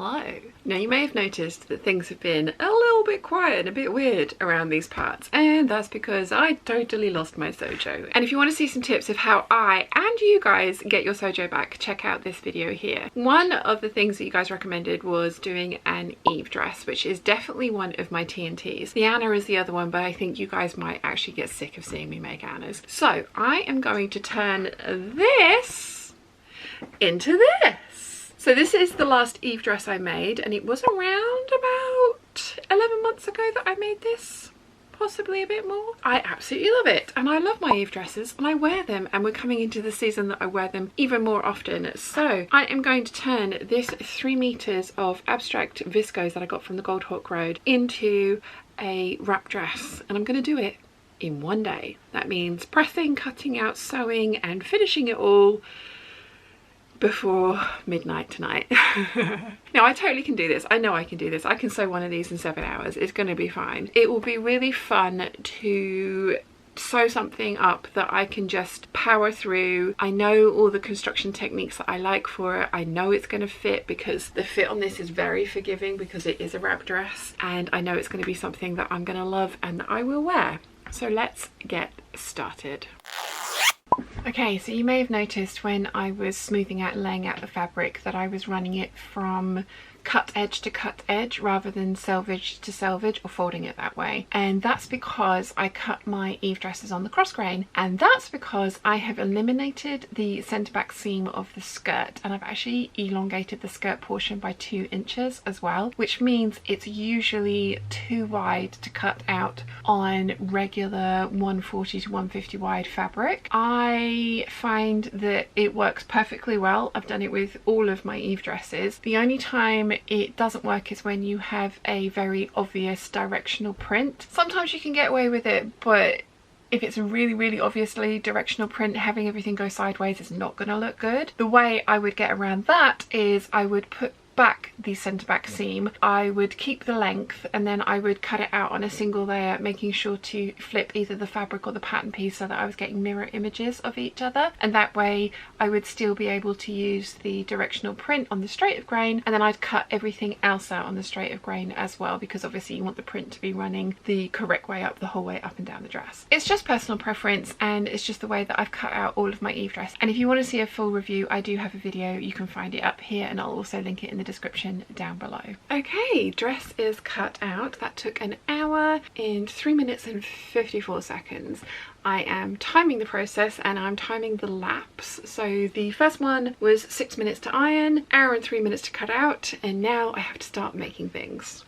Hello. Now you may have noticed that things have been a little bit quiet and a bit weird around these parts, and that's because I totally lost my SewJo. And if you want to see some tips of how I and you guys get your SewJo back, check out this video here. One of the things that you guys recommended was doing an Eve dress, which is definitely one of my TNTs. The Anna is the other one, but I think you guys might actually get sick of seeing me make Annas. So I am going to turn this into this. So this is the last Eve dress I made, and it was around about 11 months ago that I made this, possibly a bit more. I absolutely love it, and I love my Eve dresses and I wear them, and we're coming into the season that I wear them even more often. So I am going to turn this 3 meters of abstract viscose that I got from the Gold Hawk Road into a wrap dress, and I'm going to do it in one day. That means pressing, cutting out, sewing and finishing it all before midnight tonight. Now I totally can do this. I know I can do this. I can sew one of these in 7 hours. It's going to be fine. It will be really fun to sew something up that I can just power through. I know all the construction techniques that I like for it. I know it's going to fit because the fit on this is very forgiving because it is a wrap dress, and I know it's going to be something that I'm going to love and that I will wear. So let's get started. Okay, so you may have noticed when I was smoothing out and laying out the fabric that I was running it from cut edge to cut edge rather than selvage to selvage, or folding it that way. And that's because I cut my Eve dresses on the cross grain, and that's because I have eliminated the centre back seam of the skirt, and I've actually elongated the skirt portion by 2 inches as well, which means it's usually too wide to cut out on regular 140 to 150 wide fabric. I find that it works perfectly well. I've done it with all of my Eve dresses. The only time it doesn't work is when you have a very obvious directional print. Sometimes you can get away with it, but if it's a really obviously directional print, having everything go sideways is not going to look good. The way I would get around that is I would put back the centre back seam, I would keep the length, and then I would cut it out on a single layer, making sure to flip either the fabric or the pattern piece so that I was getting mirror images of each other, and that way I would still be able to use the directional print on the straight of grain, and then I'd cut everything else out on the straight of grain as well, because obviously you want the print to be running the correct way up the whole way up and down the dress. It's just personal preference, and it's just the way that I've cut out all of my Eve dress. And if you want to see a full review, I do have a video. You can find it up here, and I'll also link it in the description down below. Okay, dress is cut out. That took an hour and 3 minutes and 54 seconds. I am timing the process and I'm timing the laps. So the first one was 6 minutes to iron, hour and 3 minutes to cut out, and now I have to start making things.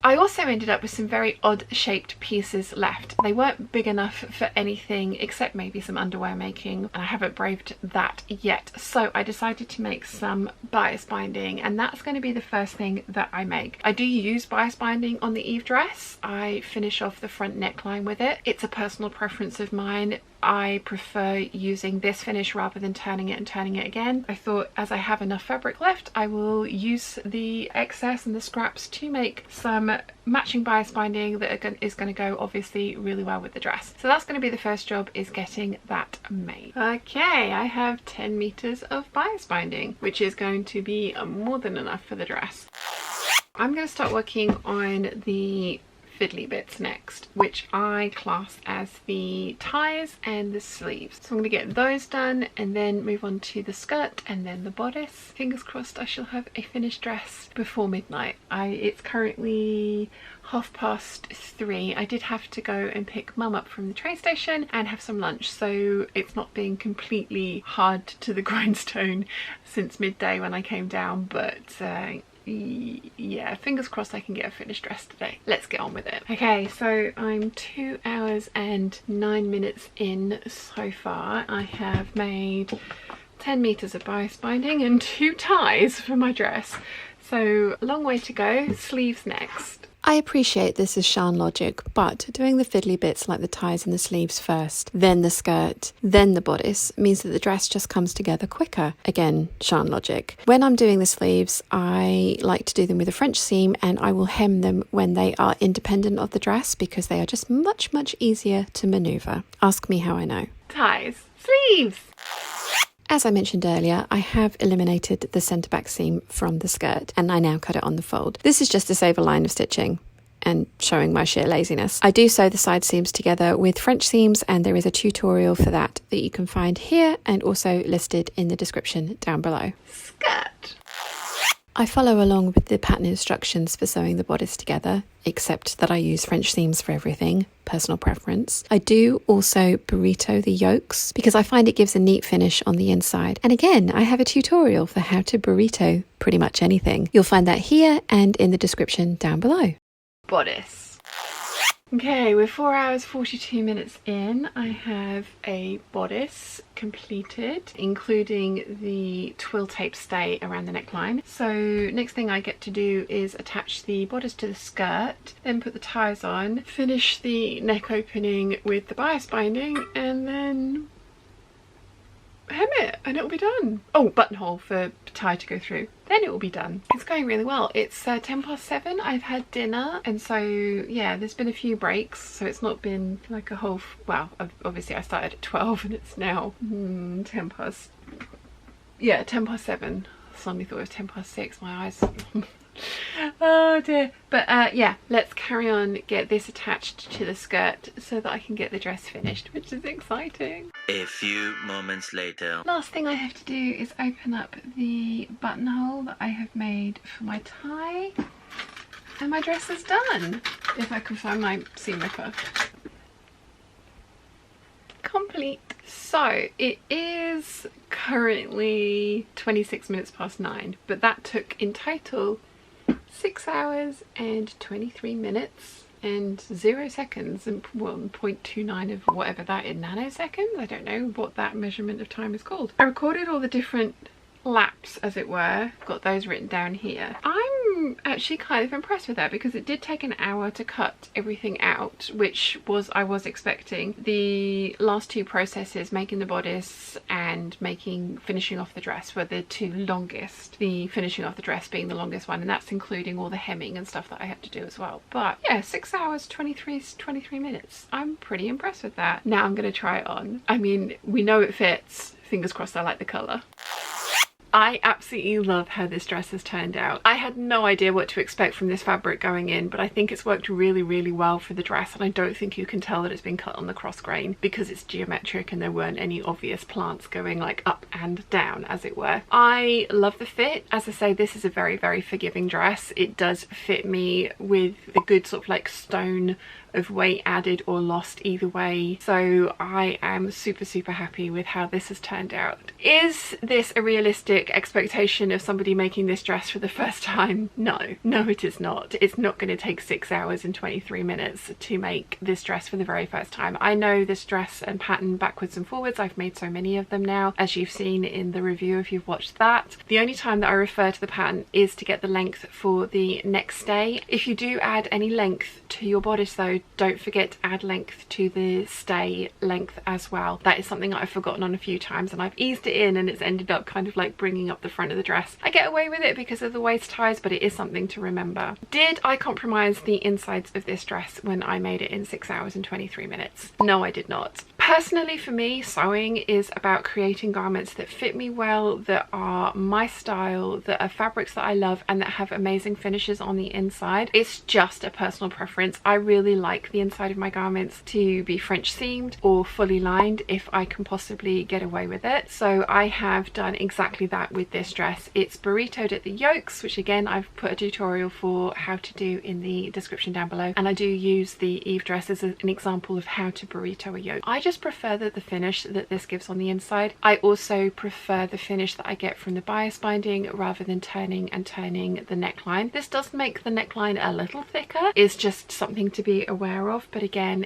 I also ended up with some very odd shaped pieces left. They weren't big enough for anything except maybe some underwear making, and I haven't braved that yet. So I decided to make some bias binding, and that's going to be the first thing that I make. I do use bias binding on the Eve dress. I finish off the front neckline with it. It's a personal preference of mine. I prefer using this finish rather than turning it and turning it again. I thought as I have enough fabric left, I will use the excess and the scraps to make some matching bias binding that is going to go obviously really well with the dress. So that's going to be the first job, is getting that made. Okay, I have 10 meters of bias binding, which is going to be more than enough for the dress. I'm going to start working on the fiddly bits next, which I class as the ties and the sleeves. So I'm going to get those done and then move on to the skirt and then the bodice. Fingers crossed I shall have a finished dress before midnight. It's currently 3:30. I did have to go and pick mum up from the train station and have some lunch, so it's not been completely hard to the grindstone since midday when I came down, but yeah, fingers crossed I can get a finished dress today. Let's get on with it. Okay, so I'm 2 hours and 9 minutes in so far. I have made 10 meters of bias binding and 2 ties for my dress, so a long way to go. Sleeves next. I appreciate this is Shan logic, but doing the fiddly bits like the ties and the sleeves first, then the skirt, then the bodice means that the dress just comes together quicker. Again, Shan logic. When I'm doing the sleeves, I like to do them with a French seam, and I will hem them when they are independent of the dress because they are just much easier to maneuver. Ask me how I know. Ties. Sleeves. As I mentioned earlier, I have eliminated the centre back seam from the skirt and I now cut it on the fold. This is just to save a line of stitching and showing my sheer laziness. I do sew the side seams together with French seams, and there is a tutorial for that you can find here and also listed in the description down below. Skirt. I follow along with the pattern instructions for sewing the bodice together, except that I use French seams for everything, personal preference. I do also burrito the yolks because I find it gives a neat finish on the inside. And again, I have a tutorial for how to burrito pretty much anything. You'll find that here and in the description down below. Bodice. Okay, we're 4 hours 42 minutes in. I have a bodice completed, including the twill tape stay around the neckline. So next thing I get to do is attach the bodice to the skirt, then put the ties on, finish the neck opening with the bias binding, and then hem it and it'll be done. Oh, buttonhole for tie to go through, then it will be done. It's going really well. It's 7:10. I've had dinner, and so yeah, there's been a few breaks, so it's not been like a whole well, obviously I started at 12 and it's now 7:10. I suddenly thought it was 6:10. My eyes oh dear. But yeah, let's carry on, get this attached to the skirt so that I can get the dress finished, which is exciting. A few moments later. Last thing I have to do is open up the buttonhole that I have made for my tie, and my dress is done. If I can find my seam ripper. Complete. So it is currently 26 minutes past 9, but that took in total 6 hours and 23 minutes and 0 seconds and 1.29 of whatever that in nanoseconds. I don't know what that measurement of time is called. I recorded all the different laps, as it were, got those written down here. I'm actually kind of impressed with that because it did take an hour to cut everything out, which I was expecting. The last two processes, making the bodice and finishing off the dress, were the two longest, the finishing off the dress being the longest one, and that's including all the hemming and stuff that I had to do as well. But yeah, 6 hours 23 minutes. I'm pretty impressed with that. Now I'm going to try it on. I mean, we know it fits. Fingers crossed I like the colour. I absolutely love how this dress has turned out. I had no idea what to expect from this fabric going in, but I think it's worked really, really well for the dress, and I don't think you can tell that it's been cut on the cross grain because it's geometric and there weren't any obvious plants going like up and down, as it were. I love the fit. As I say, this is a very, very forgiving dress. It does fit me with a good sort of like stone of weight added or lost either way, so I am super, super happy with how this has turned out. Is this a realistic expectation of somebody making this dress for the first time? No, it is not. It's not going to take 6 hours and 23 minutes to make this dress for the very first time. I know this dress and pattern backwards and forwards. I've made so many of them now, as you've seen in the review if you've watched that. The only time that I refer to the pattern is to get the length for the neck stay. If you do add any length to your bodice though, don't forget to add length to the stay length as well. That is something that I've forgotten on a few times, and I've eased it in and it's ended up kind of like bringing up the front of the dress. I get away with it because of the waist ties, but it is something to remember. Did I compromise the insides of this dress when I made it in 6 hours and 23 minutes? No, I did not. Personally, for me, sewing is about creating garments that fit me well, that are my style, that are fabrics that I love, and that have amazing finishes on the inside. It's just a personal preference. I really like the inside of my garments to be French seamed or fully lined if I can possibly get away with it. So I have done exactly that with this dress. It's burritoed at the yokes, which again I've put a tutorial for how to do in the description down below, and I do use the Eve dress as an example of how to burrito a yoke. I just prefer the finish that this gives on the inside. I also prefer the finish that I get from the bias binding rather than turning the neckline. This does make the neckline a little thicker. It's just something to be aware of, but again,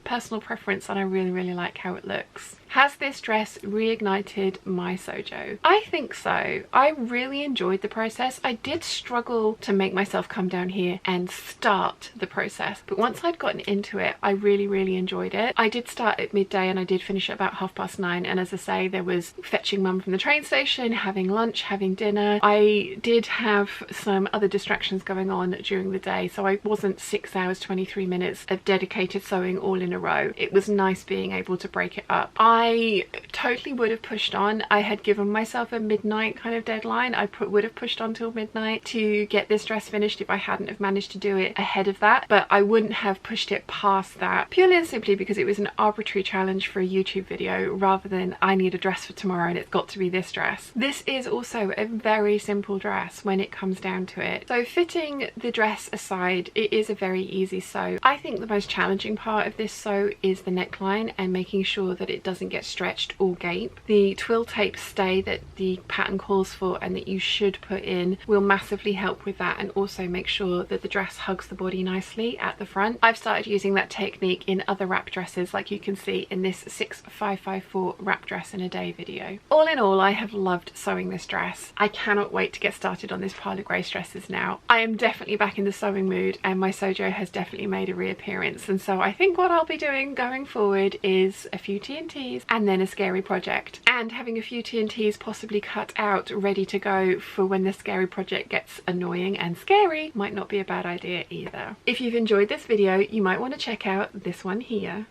personal preference, and I really, really like how it looks. Has this dress reignited my SewJo? I think so. I really enjoyed the process. I did struggle to make myself come down here and start the process, but once I'd gotten into it, I really, really enjoyed it. I did start at midday and I did finish at about 9:30, and as I say, there was fetching mum from the train station, having lunch, having dinner. I did have some other distractions going on during the day, so I wasn't 6 hours 23 minutes of dedicated sewing all in a row. It was nice being able to break it up. I I totally would have pushed on. I had given myself a midnight kind of deadline. I would have pushed on till midnight to get this dress finished if I hadn't have managed to do it ahead of that, but I wouldn't have pushed it past that, purely and simply because it was an arbitrary challenge for a YouTube video rather than I need a dress for tomorrow and it's got to be this dress. This is also a very simple dress when it comes down to it. So fitting the dress aside, it is a very easy sew. I think the most challenging part of this sew is the neckline and making sure that it doesn't get stretched or gape. The twill tape stay that the pattern calls for and that you should put in will massively help with that, and also make sure that the dress hugs the body nicely at the front. I've started using that technique in other wrap dresses, like you can see in this 6554 wrap dress in a day video. All in all, I have loved sewing this dress. I cannot wait to get started on this pile of grace dresses now. I am definitely back in the sewing mood and my SewJo has definitely made a reappearance, and so I think what I'll be doing going forward is a few TNTs and then a scary project, and having a few TNTs possibly cut out ready to go for when the scary project gets annoying and scary might not be a bad idea either. If you've enjoyed this video, you might want to check out this one here.